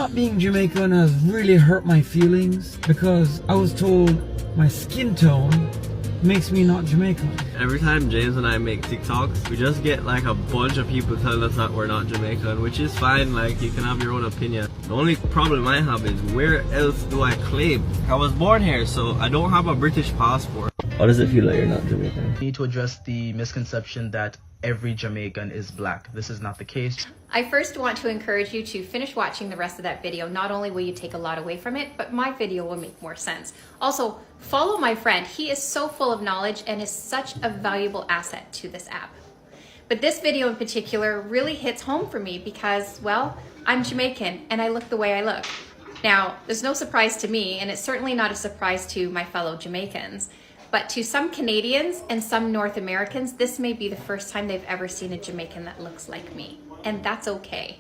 Not being Jamaican has really hurt my feelings because I was told my skin tone makes me not Jamaican. Every time James and I make TikToks, we just get like a bunch of people telling us that we're not Jamaican, which is fine, like you can have your own opinion. The only problem I have is where else do I claim? I was born here, so I don't have a British passport. How does it feel like you're not Jamaican? We need to address the misconception that every Jamaican is black. This is not the case. I first want to encourage you to finish watching the rest of that video. Not only will you take a lot away from it, but my video will make more sense. Also, follow my friend. He is so full of knowledge and is such a valuable asset to this app. But this video in particular really hits home for me because, well, I'm Jamaican and I look the way I look. Now, there's no surprise to me, and it's certainly not a surprise to my fellow Jamaicans. But to some Canadians and some North Americans, this may be the first time they've ever seen a Jamaican that looks like me. And that's okay.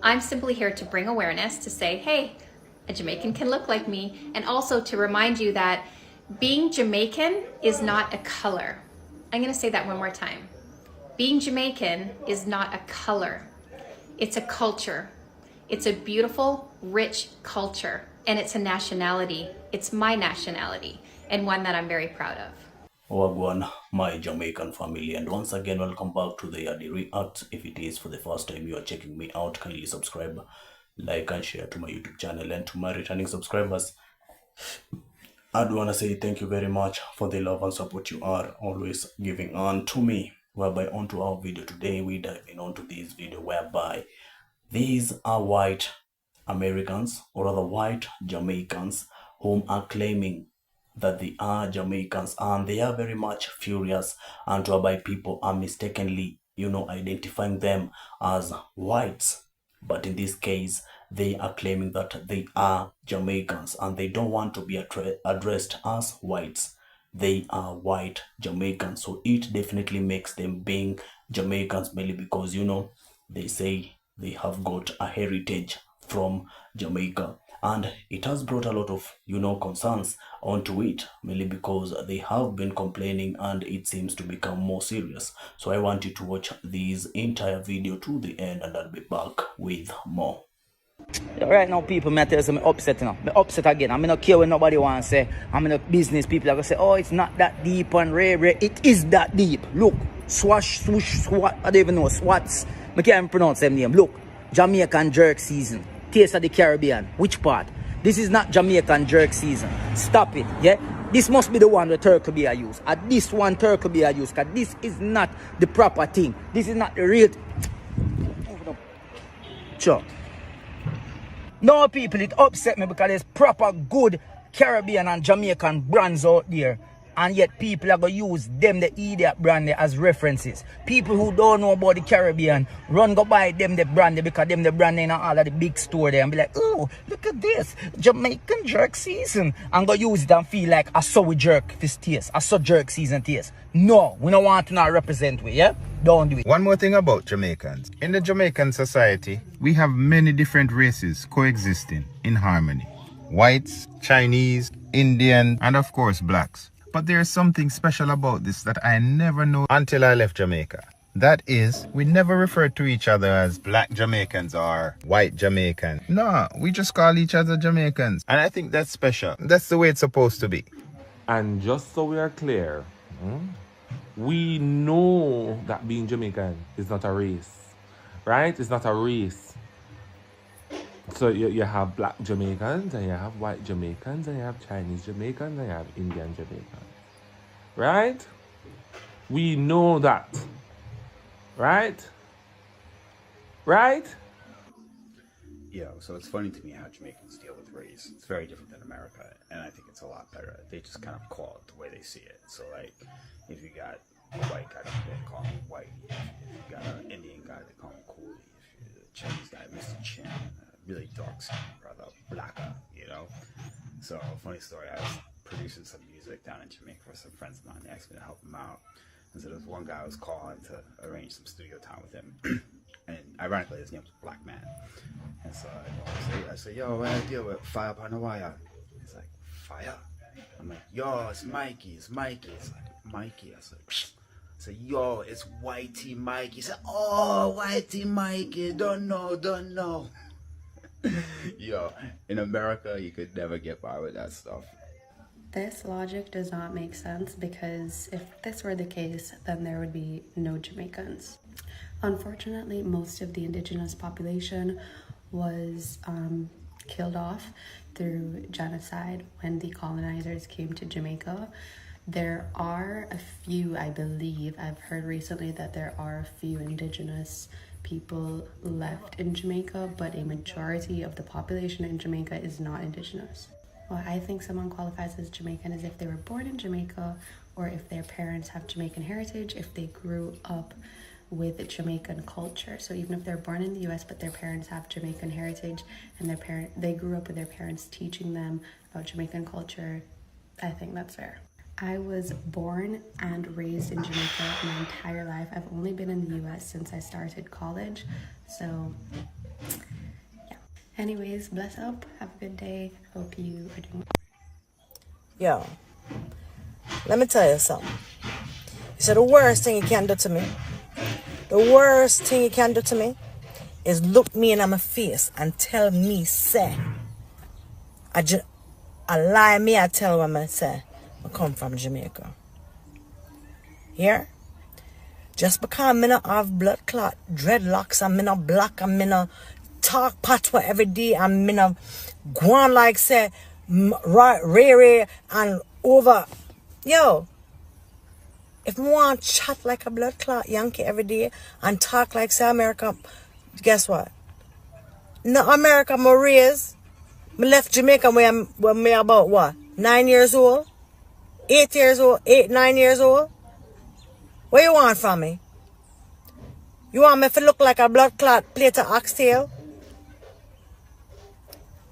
I'm simply here to bring awareness, to say, hey, a Jamaican can look like me, and also to remind you that being Jamaican is not a color. I'm gonna say that one more time. Being Jamaican is not a color. It's a culture. It's a beautiful, rich culture, and it's a nationality. It's my nationality, and one that I'm very proud of. Wagwan, my Jamaican family, and once again welcome back to the Yadi React. If it is for the first time you are checking me out, kindly subscribe, like and share to my YouTube channel. And to my returning subscribers, I do want to say thank you very much for the love and support you are always giving on to me. Whereby onto our video today, we dive in onto this video whereby these are white Americans, or rather white Jamaicans, whom are claiming that they are Jamaicans, and they are very much furious, and whereby people are mistakenly, identifying them as whites. But in this case, they are claiming that they are Jamaicans, and they don't want to be addressed as whites. They are white Jamaicans, so it definitely makes them being Jamaicans, mainly because, they say they have got a heritage from Jamaica. And it has brought a lot of, concerns onto it, mainly because they have been complaining and it seems to become more serious. So I want you to watch this entire video to the end, and I'll be back with more. Right now, people, I tell you, I'm upset, I'm upset again. I'm not care what nobody wants to say. I'm in a business, people are going to say, oh, it's not that deep and rare. It is that deep. Look, swash, swoosh, swat, I don't even know, swats. I can't even pronounce them name. Look, Jamaican jerk season. Taste of the Caribbean. Which part? This is not Jamaican jerk season. Stop it, yeah? This must be the one where turkey beer used. And this one turkey beer used, because this is not the proper thing. This is not the real... Sure. No, people, it upset me because there's proper good Caribbean and Jamaican brands out there. And yet people are going to use them, the idiot brand, as references. People who don't know about the Caribbean run go buy them the brand because them the brand in all of the big store there and be like, oh, look at this, Jamaican jerk season. And go use it and feel like I saw we jerk this taste. I saw jerk season taste. No, we don't want to not represent we, yeah? Don't do it. One more thing about Jamaicans. In the Jamaican society, we have many different races coexisting in harmony. Whites, Chinese, Indian, and of course blacks. But there's something special about this that I never knew until I left Jamaica. That is, we never refer to each other as black Jamaicans or white Jamaicans. No, we just call each other Jamaicans. And I think that's special. That's the way it's supposed to be. And just so we are clear, we know that being Jamaican is not a race, right? It's not a race. So you have black Jamaicans, and you have white Jamaicans, and you have Chinese Jamaicans, and you have Indian Jamaicans. Right? We know that. Right? Right? Yeah, so it's funny to me how Jamaicans deal with race. It's very different than America, and I think it's a lot better. They just kind of call it the way they see it. So, like, if you got a white guy, they call him white. If you got an Indian guy, they call him Coolie. If you're a Chinese guy, Mr. Chin. Really dark skin, brother, blacker, So, funny story, I was producing some music down in Jamaica for some friends of mine. They asked me to help them out. And so there was one guy I was calling to arrange some studio time with him. And ironically, his name was Black Man. And so I said, yo, what I deal with? Fire up on the wire. He's like, fire? I'm like, yo, it's Mikey. It's like, Mikey. I said, yo, it's Whitey Mikey. He said, oh, Whitey Mikey. Don't know. Yo, in America, you could never get by with that stuff. This logic does not make sense because if this were the case, then there would be no Jamaicans. Unfortunately, most of the indigenous population was killed off through genocide when the colonizers came to Jamaica. There are a few, I believe, I've heard recently that there are a few indigenous people left in Jamaica, but a majority of the population in Jamaica is not indigenous. Well, I think someone qualifies as Jamaican as if they were born in Jamaica, or if their parents have Jamaican heritage, if they grew up with Jamaican culture. So even if they're born in the US but their parents have Jamaican heritage and they grew up with their parents teaching them about Jamaican culture, I think that's fair. I was born and raised in Jamaica my entire life. I've only been in the US since I started college. So yeah. Anyways, bless up. Have a good day. Hope you are doing well. Yo, let me tell you something. You said the worst thing you can do to me, is look me in my face and tell me, say, I lie me, I tell when I say, I come from Jamaica. Here? Just because I'm not have blood clot, dreadlocks, I'm not black, I'm not talk patois every day, I'm not go on like say, Ray and over. Yo, if I want to chat like a blood clot Yankee every day and talk like say America, guess what? No America, I raised. I left Jamaica when I about what? 9 years old? 8 years old? 9 years old? What you want from me? You want me to look like a blood clot plate of oxtail?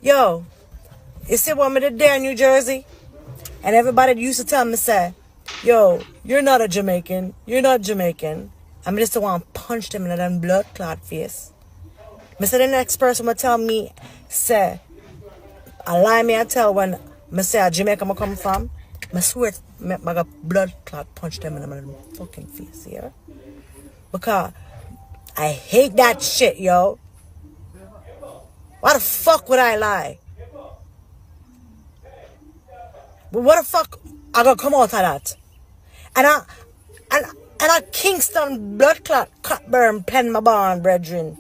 Yo, you see what me did there in New Jersey? And everybody used to tell me, say, yo, you're not a Jamaican. You're not Jamaican. I just want to punch them in that blood clot face. I said the next person will tell me, say, I lie me, I tell when I say a Jamaica I come from. I swear I got blood clot punch them in the fucking face here. Because I hate that shit, yo. Why the fuck would I lie? But what the fuck I gotta come out of that? And a Kingston blood clot Cockburn pen my barn, brethren.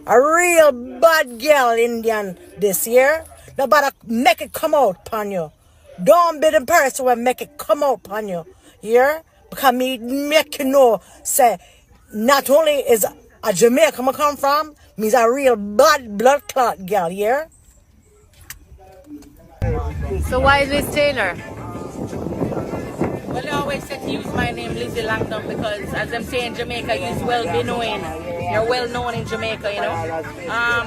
A real bad girl Indian this year. Nobody make it come out upon you. Don't be the person who make it come out upon you. Here? Because me make you know, say, not only is a Jamaica I come from, me's a real bad blood clot girl, here. So why is Liz Taylor? Well, I always say to use my name Lizzie Langdon because, as I'm saying, Jamaica is well be known. You're well known in Jamaica, you know.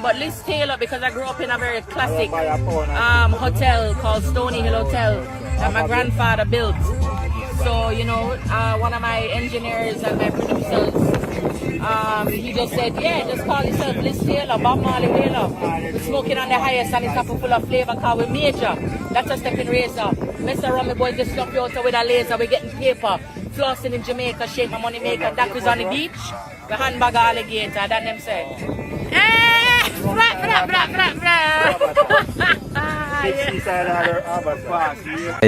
But Liz Taylor, because I grew up in a very classic hotel called Stony Hill Hotel that my grandfather built. So, you know, one of my engineers and my producers, he just said, yeah, just call yourself Liz Taylor, Bob Marley Taylor. We're smoking on the highest and it's apple full of flavor cause we're major. That's a stepping razor. Mr. Rummy boys just stop you out with a laser. We're getting paper. Flossing in Jamaica, shake my money maker. That was on the beach. The handbag alligator, that them say.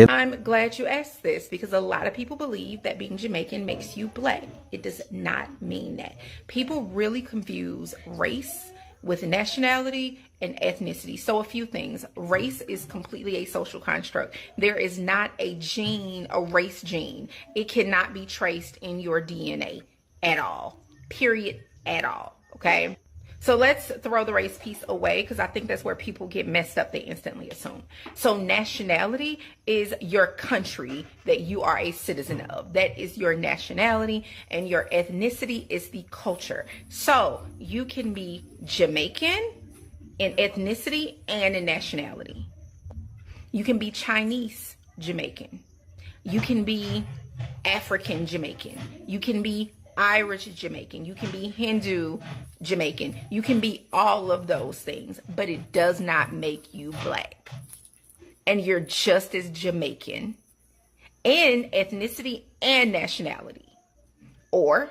I'm glad you asked this because a lot of people believe that being Jamaican makes you black. It does not mean that. People really confuse race with nationality and ethnicity. So a few things. Race is completely a social construct. There is not a gene, a race gene. It cannot be traced in your DNA at all. Period. At all. Okay? So let's throw the race piece away because I think that's where people get messed up. They instantly assume. So nationality is your country that you are a citizen of. That is your nationality, and your ethnicity is the culture. So you can be Jamaican in ethnicity and in nationality. You can be Chinese Jamaican. You can be African Jamaican. You can be Irish Jamaican. You can be Hindu Jamaican. You can be all of those things, but it does not make you black. And you're just as Jamaican in ethnicity and nationality. Or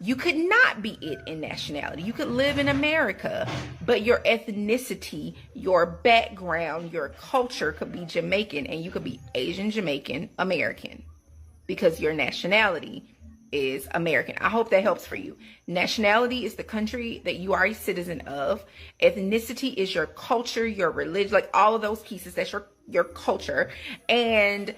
You could not be it in nationality. You could live in America, but your ethnicity, your background, your culture could be Jamaican, and you could be Asian, Jamaican, American, because your nationality is American. I hope that helps for you. Nationality is the country that you are a citizen of. Ethnicity is your culture, your religion, like all of those pieces. That's your culture. And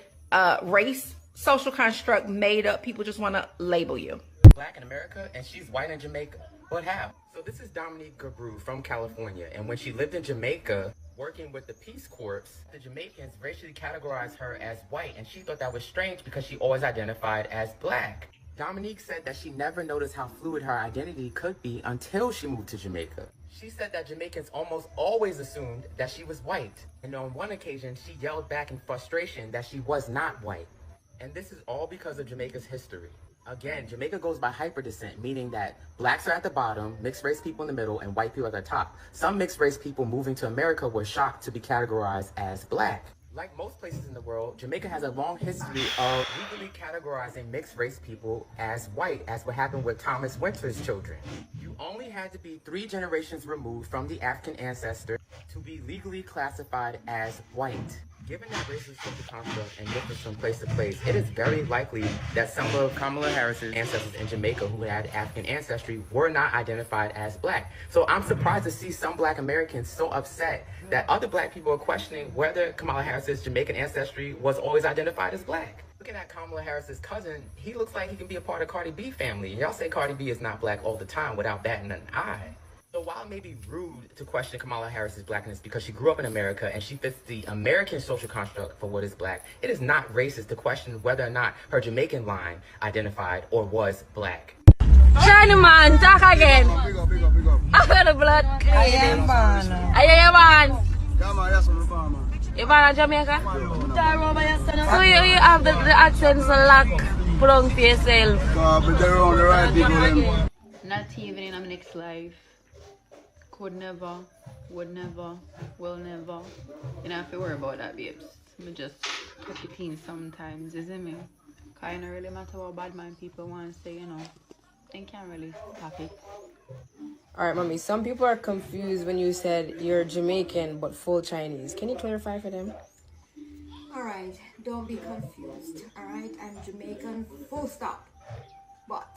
race, social construct, made up. People just want to label you. Black in America and she's white in Jamaica. But how? So this is Dominique Gabru from California, and when she lived in Jamaica working with the Peace Corps, the Jamaicans racially categorized her as white, and she thought that was strange because she always identified as black. Dominique said that she never noticed how fluid her identity could be until she moved to Jamaica. She said that Jamaicans almost always assumed that she was white, and on one occasion she yelled back in frustration that she was not white. And this is all because of Jamaica's history. Again, Jamaica goes by hyperdescent, meaning that blacks are at the bottom, mixed race people in the middle, and white people at the top. Some mixed race people moving to America were shocked to be categorized as black. Like most places in the world, Jamaica has a long history of legally categorizing mixed race people as white, as what happened with Thomas Winter's children. You only had to be 3 generations removed from the African ancestor to be legally classified as white. Given that race is such a construct and differs from place to place, it is very likely that some of Kamala Harris's ancestors in Jamaica who had African ancestry were not identified as black. So I'm surprised to see some black Americans so upset that other black people are questioning whether Kamala Harris's Jamaican ancestry was always identified as black. Looking at Kamala Harris's cousin, he looks like he can be a part of Cardi B family. Y'all say Cardi B is not black all the time without batting an eye. So while it may be rude to question Kamala Harris's blackness because she grew up in America and she fits the American social construct for what is black, it is not racist to question whether or not her Jamaican line identified or was black. Shiny man, talk again. I got the blood. I am born. I am born. You born in Jamaica? So you have the accents lock put on for yourself. Not even in my next life. Could never, would never, will never. You know, if you worry about that, babes. Me just take it in sometimes, isn't me? Cause it don't really matter what bad mind people want to say, you know. They can't really stop it. Alright, mommy, some people are confused when you said you're Jamaican but full Chinese. Can you clarify for them? Alright, don't be confused. Alright, I'm Jamaican, full stop. But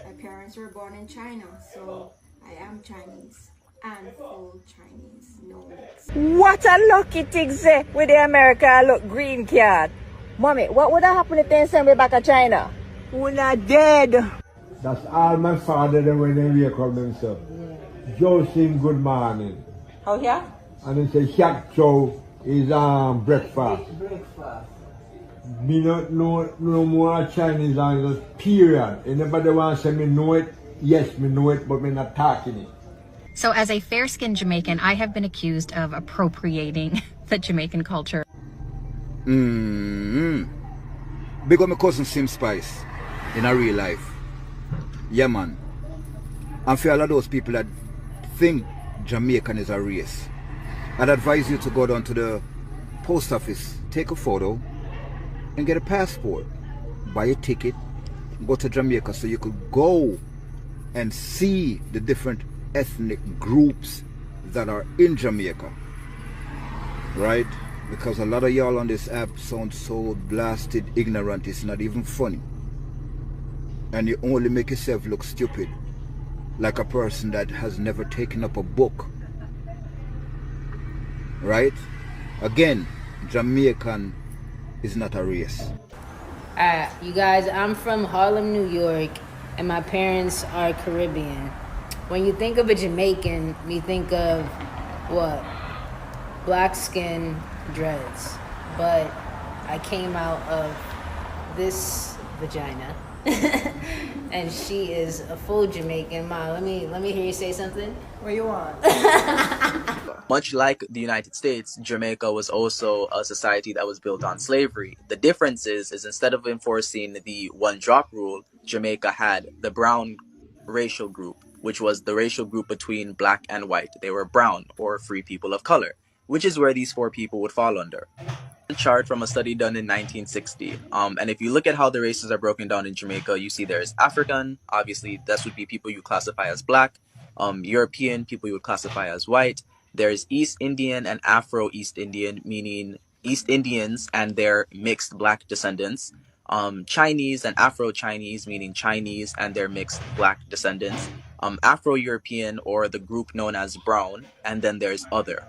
my parents were born in China, so I am Chinese. And full Chinese, no mix. What a lucky thing say with the America look green card. Mommy, what would have happened if they send me back to China? We're not dead. That's all my father did when they wake up themselves. Yeah. Joe sing good morning. Oh yeah? And they say Shak Chow is breakfast. Breakfast. Me not know no more Chinese language, period. Anybody want to say me know it? Yes, me know it, but me not talking it. So as a fair-skinned Jamaican, I have been accused of appropriating the Jamaican culture. Big up my cousin Sim Spice in a real life. Yeah, man. And for all of those people that think Jamaican is a race, I'd advise you to go down to the post office, take a photo, and get a passport. Buy a ticket, go to Jamaica so you could go and see the different ethnic groups that are in Jamaica. Right? Because a lot of y'all on this app sound so blasted ignorant, it's not even funny. And you only make yourself look stupid, like a person that has never taken up a book. Right? Again, Jamaican is not a race. You guys, I'm from Harlem, New York, and my parents are Caribbean. When you think of a Jamaican, you think of what? Black skin, dreads. But I came out of this vagina. And she is a full Jamaican. Ma, let me hear you say something. Where you want? Much like the United States, Jamaica was also a society that was built on slavery. The difference is instead of enforcing the one-drop rule, Jamaica had the brown racial group, which was the racial group between black and white. They were brown, or free people of color, which is where these 4 people would fall under. A chart from a study done in 1960. And if you look at how the races are broken down in Jamaica, you see there's African, obviously this would be people you classify as black, European, people you would classify as white. There's East Indian and Afro East Indian, meaning East Indians and their mixed black descendants. Chinese and Afro Chinese, meaning Chinese and their mixed black descendants. Afro European, or the group known as brown, and then there's other.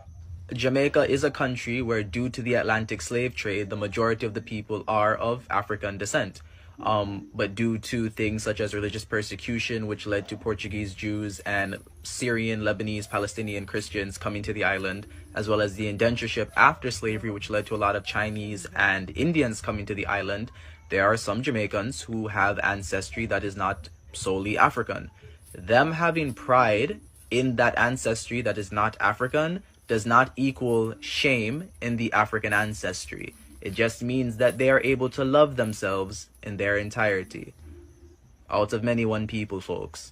Jamaica is a country where, due to the Atlantic slave trade, the majority of the people are of African descent. But due to things such as religious persecution, which led to Portuguese Jews and Syrian, Lebanese, Palestinian Christians coming to the island, as well as the indentureship after slavery, which led to a lot of Chinese and Indians coming to the island, there are some Jamaicans who have ancestry that is not solely African. Them having pride in that ancestry that is not African does not equal shame in the African ancestry. It just means that they are able to love themselves in their entirety. Out of many, one people, folks.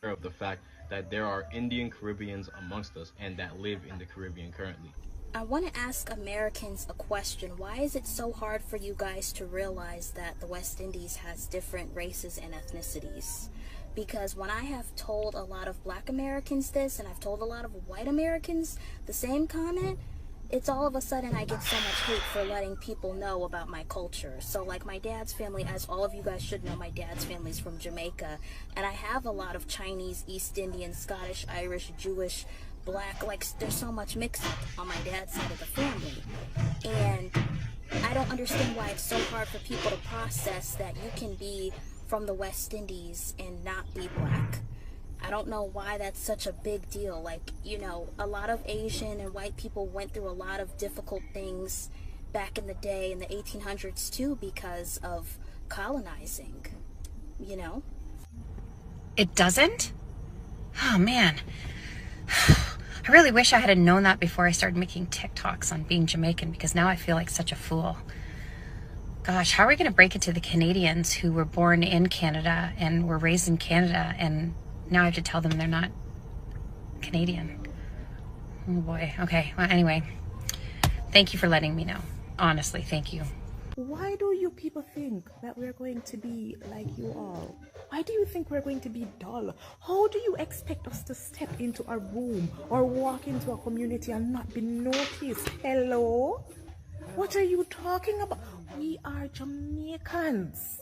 Of the fact that there are Indian Caribbeans amongst us and that live in the Caribbean currently. I want to ask Americans a question. Why is it so hard for you guys to realize that the West Indies has different races and ethnicities? Because when I have told a lot of black Americans this, and I've told a lot of white Americans the same comment, it's all of a sudden I get so much hate for letting people know about my culture. So like my dad's family, as all of you guys should know, my dad's family is from Jamaica, and I have a lot of Chinese, East Indian, Scottish, Irish, Jewish, black, like there's so much mix-up on my dad's side of the family. And I don't understand why it's so hard for people to process that you can be from the West Indies and not be black. I don't know why that's such a big deal. Like, you know, a lot of Asian and white people went through a lot of difficult things back in the day in the 1800s too because of colonizing, you know? It doesn't? Oh man. I really wish I had known that before I started making TikToks on being Jamaican, because now I feel like such a fool. Gosh, how are we going to break it to the Canadians who were born in Canada and were raised in Canada, and now I have to tell them they're not Canadian? Oh boy. Okay. Well, anyway, thank you for letting me know. Honestly, thank you. Why do you people think that we're going to be like you all? Why do you think we're going to be dull? How do you expect us to step into a room or walk into a community and not be noticed? Hello? What are you talking about? We are Jamaicans.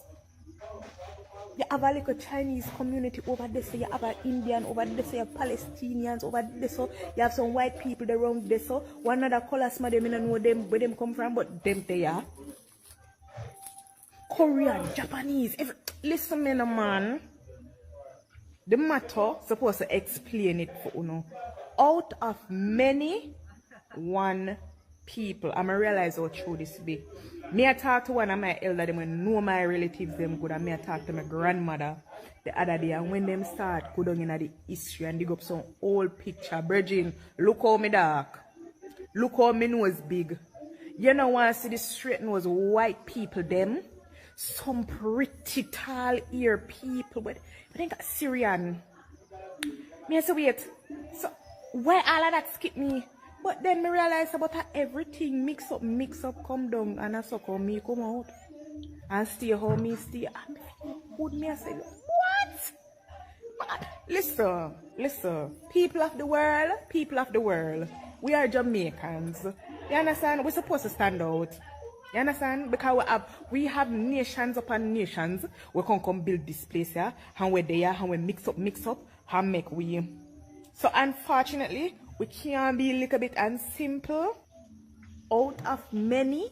You have a little Chinese community over there, so you have an Indian over there, so you have Palestinians over there, so you have some white people around there, so one other color, some of them, I don't know them, where them come from, but them they are. Korean, Japanese, listen me, man. The matter supposed to explain it for you know. Out of many, one people. I'm realize how true this be. Me I talk to one of my elder them when know my relatives them good, and me I talk to my grandmother the other day, and when them start go down in the history and dig up some old picture, Virgin, look how me dark. Look how me nose big. You know want to see the straight nose white people them? Some pretty tall ear people, but I think Syrian. Me I say wait. So why all of that skip me? But then me realize about everything mix up, come down, and I suck how me come out. And stay how me stay. And good me I say, what? But listen. People of the world, we are Jamaicans. You understand? We're supposed to stand out. You understand? Because we have nations upon nations. We can come build this place here, and we're there, and we mix up, and make we. So unfortunately, we can't be a little bit and simple. Out of many,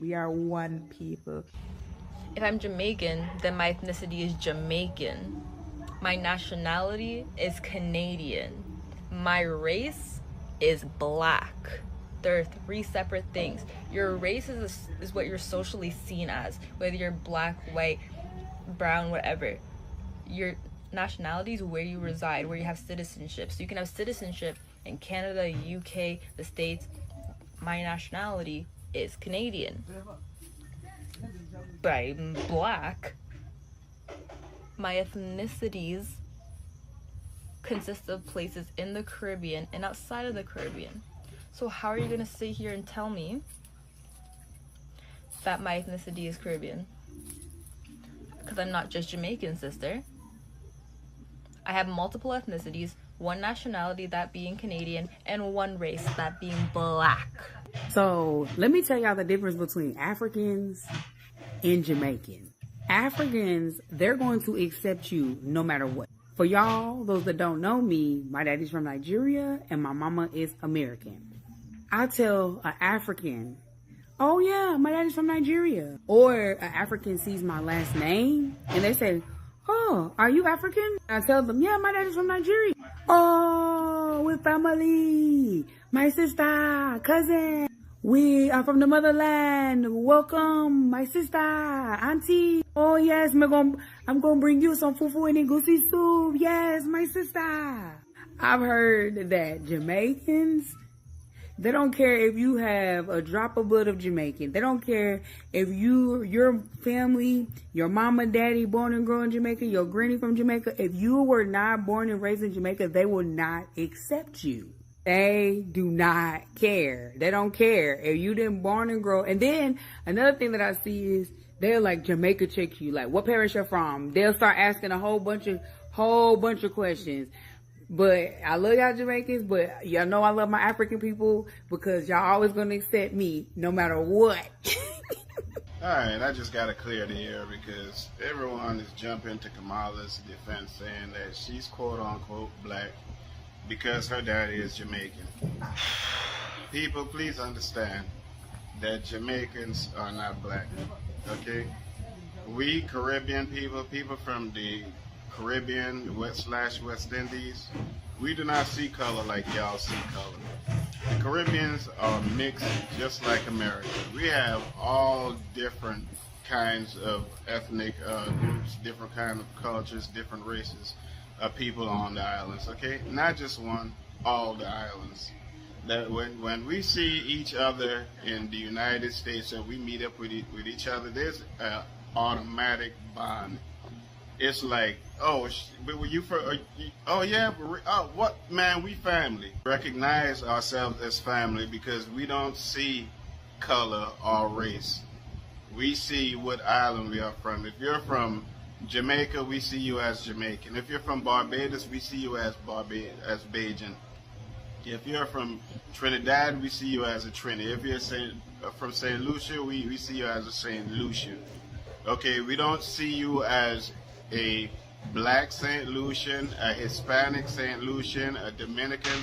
we are one people. If I'm Jamaican, then my ethnicity is Jamaican. My nationality is Canadian. My race is black. There are three separate things. Your race is what you're socially seen as, whether you're black, white, brown, whatever. Your nationality is where you reside, where you have citizenship. So you can have citizenship in Canada, UK, the States. My nationality is Canadian. But I'm black. My ethnicities consist of places in the Caribbean and outside of the Caribbean. So how are you going to sit here and tell me that my ethnicity is Caribbean. Because I'm not just Jamaican, sister. I have multiple ethnicities, one nationality, that being Canadian, and one race, that being black. So let me tell y'all the difference between Africans and Jamaican. Africans, they're going to accept you no matter what. For y'all, those that don't know me, my daddy's from Nigeria and my mama is American. I tell an African, oh yeah, my daddy's from Nigeria. Or an African sees my last name and they say, oh, are you African? I tell them, yeah, my daddy's from Nigeria. Oh, we're family. My sister, cousin. We are from the motherland. Welcome, my sister, auntie. Oh yes, I'm gonna bring you some fufu and egusi soup. Yes, my sister. I've heard that Jamaicans, they don't care if you have a drop of blood of Jamaican. They don't care if your family, your mama, daddy, born and grown in Jamaica, your granny from Jamaica. If you were not born and raised in Jamaica, they will not accept you. They do not care. They don't care if you didn't born and grow. And then another thing that I see is they'll like Jamaica check you, like what parish you're from. They'll start asking a whole bunch of questions. But I love y'all Jamaicans, but y'all know I love my African people because y'all always gonna accept me no matter what. Alright, I just gotta clear the air because everyone is jumping to Kamala's defense saying that she's quote unquote black because her daddy is Jamaican. People, please understand that Jamaicans are not black, okay? We Caribbean people from the Caribbean West Indies, we do not see color like y'all see color. The Caribbeans are mixed just like America. We have all different kinds of ethnic groups, different kind of cultures, different races of people on the islands, okay? Not just one, all the islands. That when we see each other in the United States and we meet up with each other, there's an automatic bond. It's like, oh, but were you for? Oh yeah, what man? We family. Recognize ourselves as family because we don't see color or race. We see what island we are from. If you're from Jamaica, we see you as Jamaican. If you're from Barbados, we see you as Bajan. If you're from Trinidad, we see you as a Trini. If you're from St. Lucia, we see you as a St. Lucia. Okay, we don't see you as a black St. Lucian, a Hispanic St. Lucian, a Dominican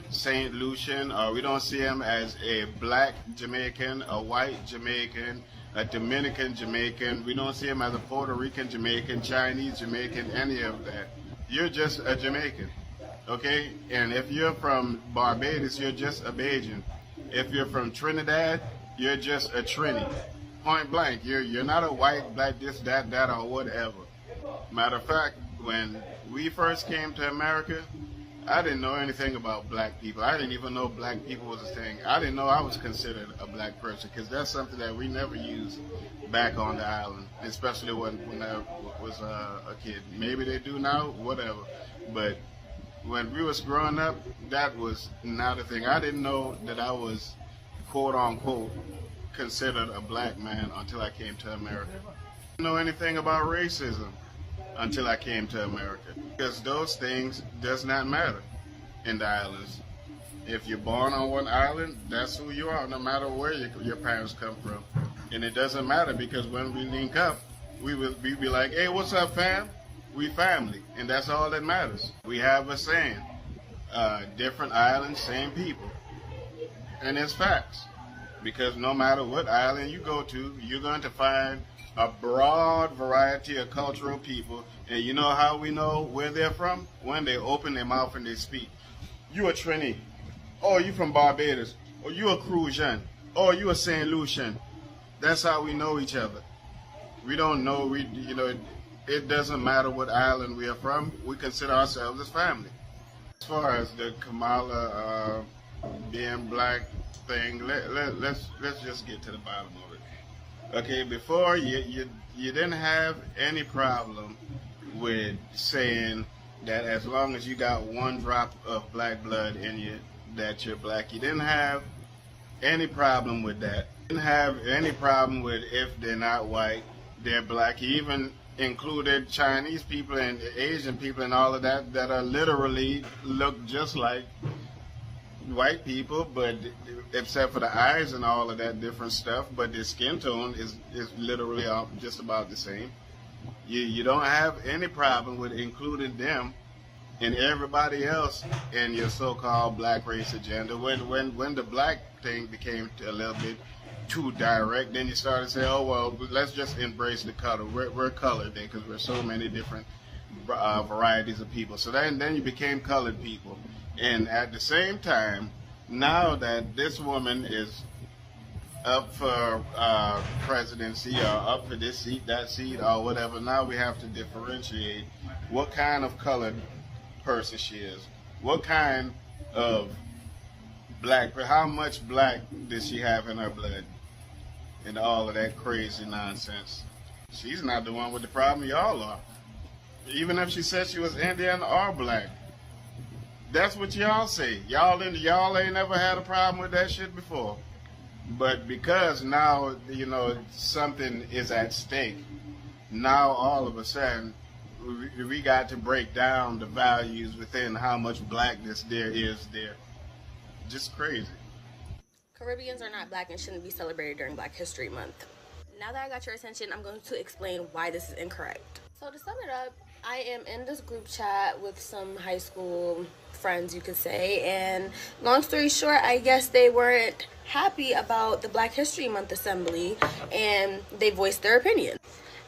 St. Lucian, or we don't see him as a black Jamaican, a white Jamaican, a Dominican Jamaican. We don't see him as a Puerto Rican Jamaican, Chinese Jamaican, any of that. You're just a Jamaican, okay? And if you're from Barbados, you're just a Bajan. If you're from Trinidad, you're just a Trini. Point blank, you're not a white, black, this, that, or whatever. Matter of fact, when we first came to America, I didn't know anything about black people. I didn't even know black people was a thing. I didn't know I was considered a black person because that's something that we never used back on the island, especially when I was a kid. Maybe they do now, whatever. But when we was growing up, that was not a thing. I didn't know that I was, quote unquote, considered a black man until I came to America. I didn't know anything about racism until I came to America, because those things does not matter in the islands. If you're born on one island, that's who you are, no matter where your parents come from. And it doesn't matter because when we link up, we be like, hey, what's up, fam? We family, and that's all that matters. We have a saying, different islands, same people. And it's facts, because no matter what island you go to, you're going to find a broad variety of cultural people. And you know how we know where they're from? When they open their mouth and they speak. You a Trini. Oh, you from Barbados. Or you a Crucian. Or you a St. Lucian. That's how we know each other. We don't know, it doesn't matter what island we are from. We consider ourselves as family. As far as the Kamala being black thing, let's just get to the bottom of it. Okay, before you didn't have any problem with saying that as long as you got one drop of black blood in you, that you're black. You didn't have any problem with that. Didn't have any problem with if they're not white, they're black. He even included Chinese people and Asian people and all of that that are literally look just like white people, but except for the eyes and all of that different stuff, but their skin tone is literally just about the same. You don't have any problem with including them and everybody else in your so-called black race agenda. When the black thing became a little bit too direct, then you started to say, oh, well, let's just embrace the color. We're colored then because we're so many different varieties of people. So then you became colored people. And at the same time, now that this woman is up for presidency or up for this seat, that seat, or whatever, now we have to differentiate what kind of colored person she is. What kind of black, how much black does she have in her blood? And all of that crazy nonsense. She's not the one with the problem, y'all are. Even if she said she was Indian or black. That's what y'all say. Y'all ain't never had a problem with that shit before. But because now, you know, something is at stake, now all of a sudden, we got to break down the values within how much blackness there is there. Just crazy. Caribbeans are not black and shouldn't be celebrated during Black History Month. Now that I got your attention, I'm going to explain why this is incorrect. So to sum it up, I am in this group chat with some high school friends, you could say, and long story short, I guess they weren't happy about the Black History Month assembly and they voiced their opinion.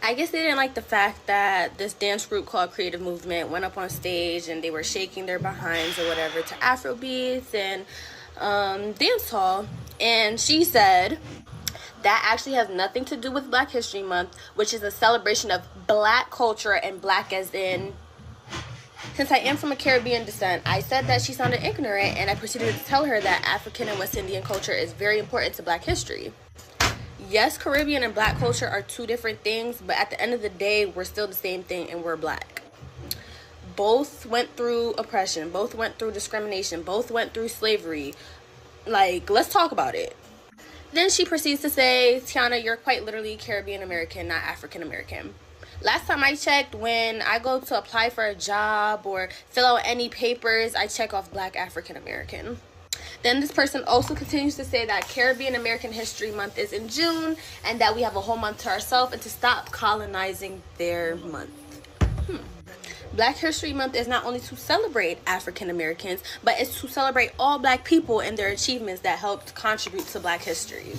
I guess they didn't like the fact that this dance group called Creative Movement went up on stage and they were shaking their behinds or whatever to Afro beats and dance hall, and she said that actually has nothing to do with Black History Month, which is a celebration of black culture, and black as in, since I am from a Caribbean descent, I said that she sounded ignorant, and I proceeded to tell her that African and West Indian culture is very important to black history. Yes, Caribbean and black culture are two different things, but at the end of the day, we're still the same thing and we're black. Both went through oppression, both went through discrimination, both went through slavery. Like, let's talk about it. Then she proceeds to say, Tiana, you're quite literally Caribbean American, not African American. Last time I checked, when I go to apply for a job or fill out any papers, I check off Black African American. Then this person also continues to say that Caribbean American History Month is in June and that we have a whole month to ourselves and to stop colonizing their month. Black History Month is not only to celebrate African Americans, but it's to celebrate all black people and their achievements that helped contribute to black history.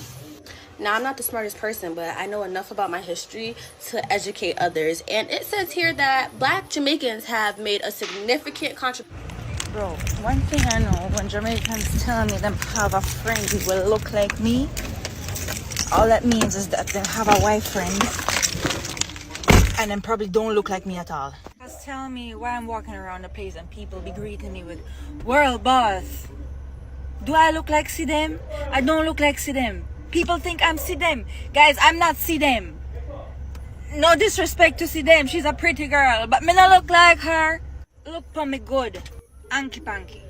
Now, I'm not the smartest person, but I know enough about my history to educate others. And it says here that black Jamaicans have made a significant contribution. Bro, one thing I know, when Jamaicans tell me them have a friend who will look like me, all that means is that they have a white friend and then probably don't look like me at all. Just tell me why I'm walking around the place and people be greeting me with world boss. Do I look like see them? I don't look like see them. People think I'm see them. Guys, I'm not see them. No disrespect to see them. She's a pretty girl, but me not look like her. Look for me good. Anky panky.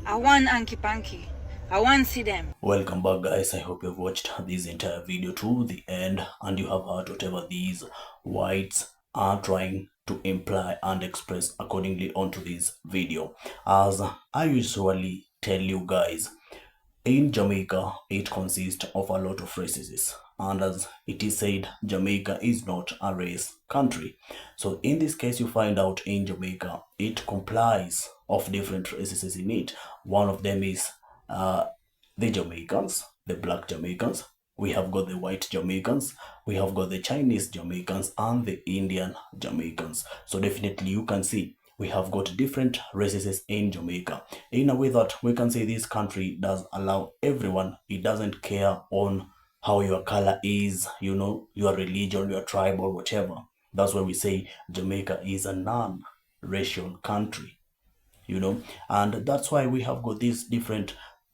I want anky panky. I want to see them. Welcome back, guys. I hope you've watched this entire video to the end and you have heard whatever these whites are trying to imply and express accordingly onto this video. As I usually tell you guys, in Jamaica it consists of a lot of races, and as it is said, Jamaica is not a race country. So in this case, you find out in Jamaica it complies of different races in it. One of them is the Jamaicans, the black Jamaicans. We have got the white Jamaicans, we have got the Chinese Jamaicans and the Indian Jamaicans. So definitely you can see we have got different races in Jamaica, in a way that we can say this country does allow everyone. It doesn't care on how your color is, you know, your religion, your tribe or whatever. That's why we say Jamaica is a non-racial country, you know, and that's why we have got these different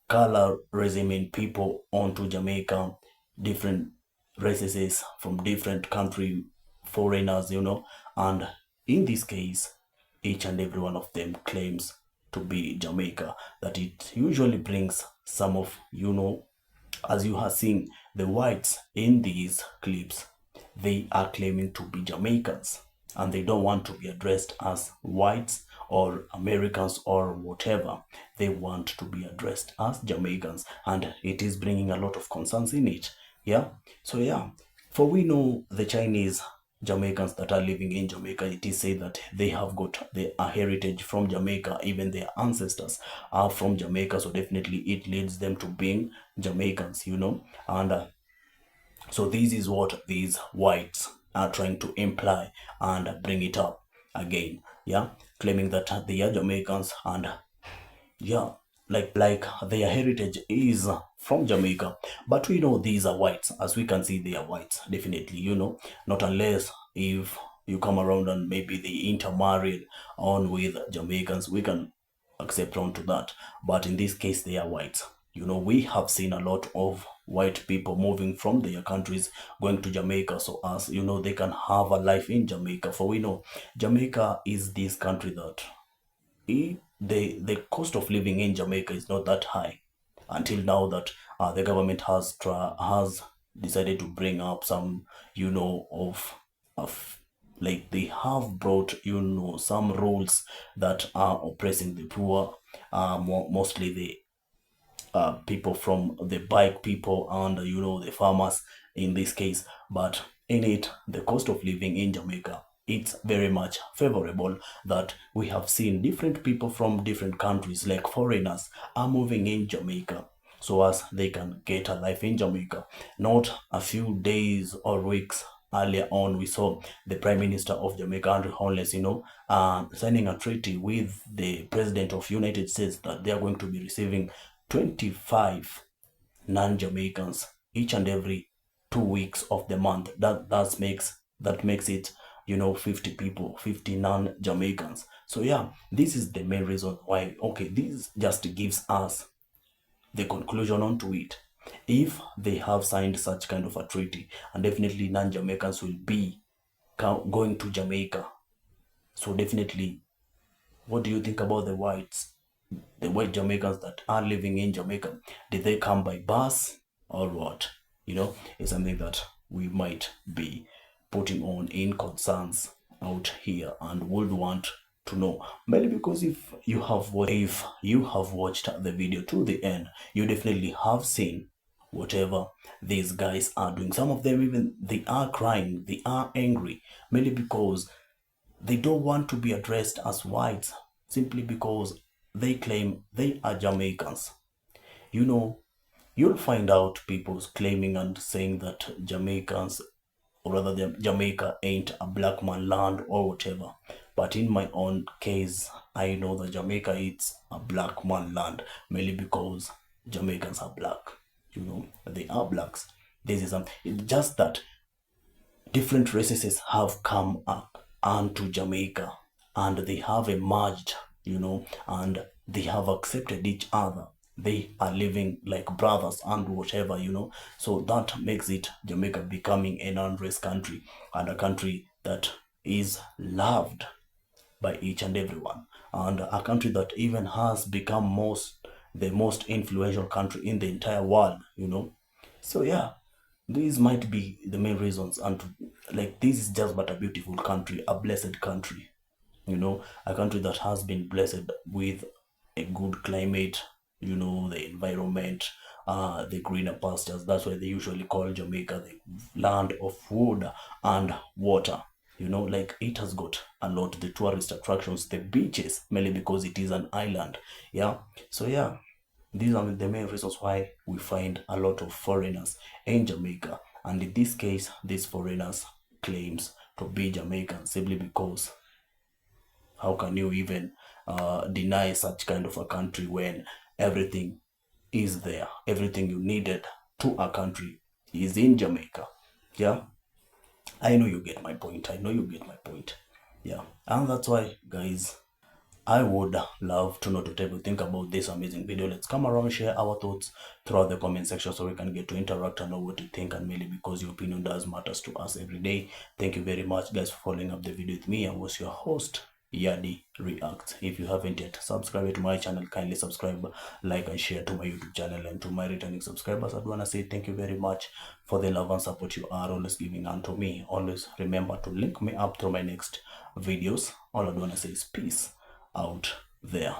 colorism in people onto Jamaica, different races from different country, foreigners, you know, and in this case each and every one of them claims to be Jamaica, that it usually brings some of, you know, As you have seen, the whites in these clips, they are claiming to be Jamaicans, and they don't want to be addressed as whites or Americans or whatever. They want to be addressed as Jamaicans, and it is bringing a lot of concerns in it. Yeah. So yeah, for we know the Chinese Jamaicans that are living in Jamaica, it is said that they have got a heritage from Jamaica. Even their ancestors are from Jamaica, so definitely it leads them to being Jamaicans, you know. And so this is what these whites are trying to imply and bring it up again, yeah, claiming that they are Jamaicans, and yeah, like their heritage is from Jamaica. But we know these are whites. As we can see, they are whites, definitely, you know, not unless if you come around and maybe they intermarried on with Jamaicans, we can accept on to that. But in this case, they are whites. You know, we have seen a lot of white people moving from their countries going to Jamaica, so as you know, they can have a life in Jamaica. For we know Jamaica is this country that the cost of living in Jamaica is not that high until now that the government has decided to bring up some, you know, of like they have brought, you know, some rules that are oppressing the poor, mostly the people from the bike people and, you know, the farmers in this case. But in it, the cost of living in Jamaica, it's very much favorable that we have seen different people from different countries, like foreigners, are moving in Jamaica so as they can get a life in Jamaica. Not a few days or weeks earlier on, we saw the Prime Minister of Jamaica, Andrew Holness, you know, signing a treaty with the President of United States that they are going to be receiving 25 non-Jamaicans each and every 2 weeks of the month. That makes it, you know, 50 people, 50 non-Jamaicans. So yeah, this is the main reason why, okay, this just gives us the conclusion onto it. If they have signed such kind of a treaty, and definitely non-Jamaicans will be going to Jamaica. So definitely, what do you think about the whites? The white Jamaicans that are living in Jamaica, did they come by bus or what? You know, it's something that we might be putting on in concerns out here and would want to know. Maybe because if you have watched the video to the end, you definitely have seen whatever these guys are doing. Some of them even, they are crying, they are angry, mainly because they don't want to be addressed as whites, simply because they claim they are Jamaicans. You know, you'll find out people claiming and saying that Jamaicans, or rather Jamaica ain't a black man land or whatever. But in my own case, I know that Jamaica is a black man land, mainly because Jamaicans are black. You know, they are blacks. This is just that different races have come up onto Jamaica and they have emerged, you know, and they have accepted each other. They are living like brothers and whatever, you know. So that makes it Jamaica becoming a non-race country, and a country that is loved by each and everyone, and a country that even has become the most influential country in the entire world, you know. So yeah, these might be the main reasons, and like this is just but a beautiful country, a blessed country, you know, a country that has been blessed with a good climate, you know, the environment, the greener pastures. That's why they usually call Jamaica the land of wood and water. You know, like it has got a lot, the tourist attractions, the beaches, mainly because it is an island. Yeah. So yeah, these are the main reasons why we find a lot of foreigners in Jamaica. And in this case, these foreigners claims to be Jamaican simply because how can you even deny such kind of a country when everything is there? Everything you needed to a country is in Jamaica. Yeah. I know you get my point. I know you get my point. Yeah. And that's why, guys, I would love to know whatever you think about this amazing video. Let's come around, share our thoughts throughout the comment section so we can get to interact and know what you think, and mainly because your opinion does matters to us every day. Thank you very much, guys, for following up the video with me. I was your host, Yadi Reacts. If you haven't yet subscribed to my channel, kindly subscribe, like and share to my YouTube channel. And to my returning subscribers, I want to say thank you very much for the love and support you are always giving unto me. Always remember to link me up through my next videos. All I want to say is peace out there.